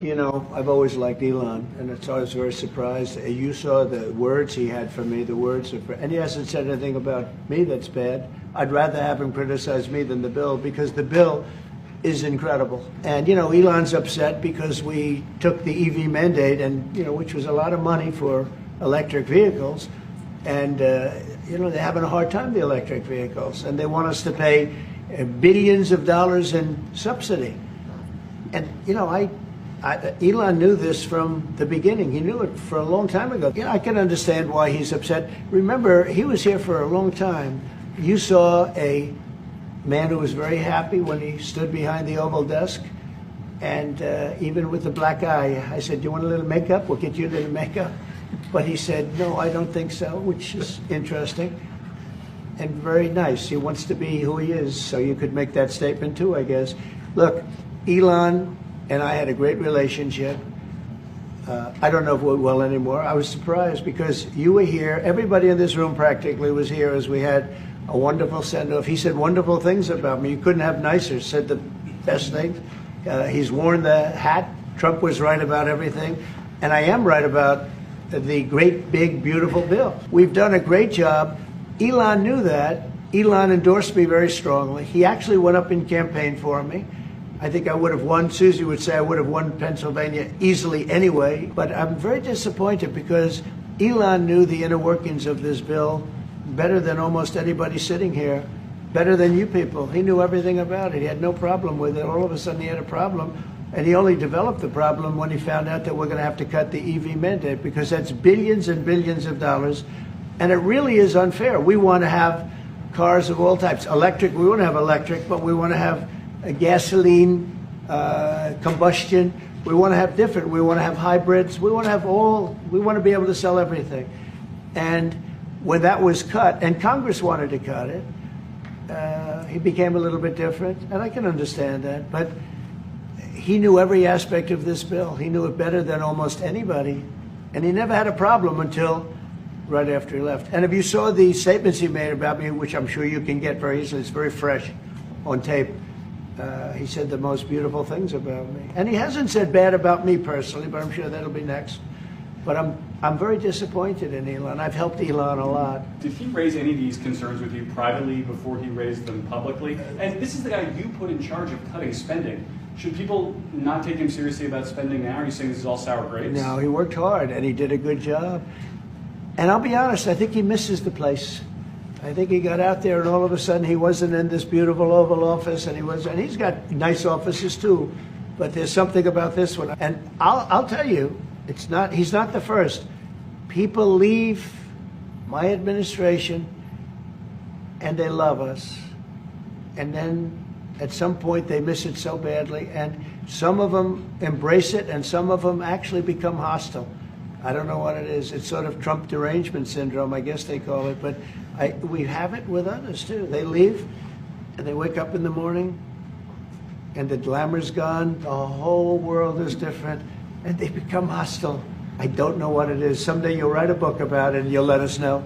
You know, I've always liked Ellon, and it's always very surprised. You saw the words he had for me, the words of, and he hasn't said anything about me that's bad. I'd rather have him criticize me than the bill, because the bill is incredible. And, you know, Ellon's upset because we took the EV mandate, and, you know, which was a lot of money for electric vehicles. And, you know, they're having a hard time, the electric vehicles, and they want us to pay billions of dollars in subsidy. And, you know, Ellon knew this from the beginning. He knew it for a long time ago. Yeah, I can understand why he's upset. Remember, he was here for a long time. You saw a man who was very happy when he stood behind the Oval desk, and even with the black eye, I said, "Do you want a little makeup? We'll get you a little makeup." But he said, "No, I don't think so," which is interesting and very nice. He wants to be who he is, so you could make that statement too, I guess. Look, Ellon and I had a great relationship. I don't know if we're well anymore. I was surprised because you were here. Everybody in this room practically was here as we had a wonderful send-off. He said wonderful things about me. You couldn't have nicer. Said the best things. He's worn the hat. Trump was right about everything. And I am right about the great, big, beautiful bill. We've done a great job. Ellon knew that. Ellon endorsed me very strongly. He actually went up and campaigned for me. I think I would have won. Susie would say I would have won Pennsylvania easily anyway. But I'm very disappointed because Ellon knew the inner workings of this bill better than almost anybody sitting here, better than you people. He knew everything about it. He had no problem with it. All of a sudden he had a problem. And he only developed the problem when he found out that we're going to have to cut the EV mandate, because that's billions and billions of dollars. And it really is unfair. We want to have cars of all types. Electric, we want to have electric, but we want to have a gasoline, combustion. We want to have different. We want to have hybrids. We want to have all. We want to be able to sell everything. And when that was cut, and Congress wanted to cut it, he became a little bit different, and I can understand that. But he knew every aspect of this bill. He knew it better than almost anybody, and he never had a problem until right after he left. And if you saw the statements he made about me, which I'm sure you can get very easily, it's very fresh on tape. He said the most beautiful things about me. And he hasn't said bad about me personally, but I'm sure that'll be next. But I'm very disappointed in Ellon. I've helped Ellon a lot. Did he raise any of these concerns with you privately before he raised them publicly? And this is the guy you put in charge of cutting spending. Should people not take him seriously about spending now? Are you saying this is all sour grapes? No, he worked hard and he did a good job. And I'll be honest, I think he misses the place. I think he got out there and all of a sudden he wasn't in this beautiful Oval Office, and he's got nice offices too, but there's something about this one. And I'll tell you, he's not the first. People leave my administration and they love us. And then at some point they miss it so badly, and some of them embrace it and some of them actually become hostile. I don't know what it is. It's sort of Trump derangement syndrome, I guess they call it. But we have it with others, too. They leave, and they wake up in the morning, and the glamour's gone. The whole world is different, and they become hostile. I don't know what it is. Someday you'll write a book about it, and you'll let us know.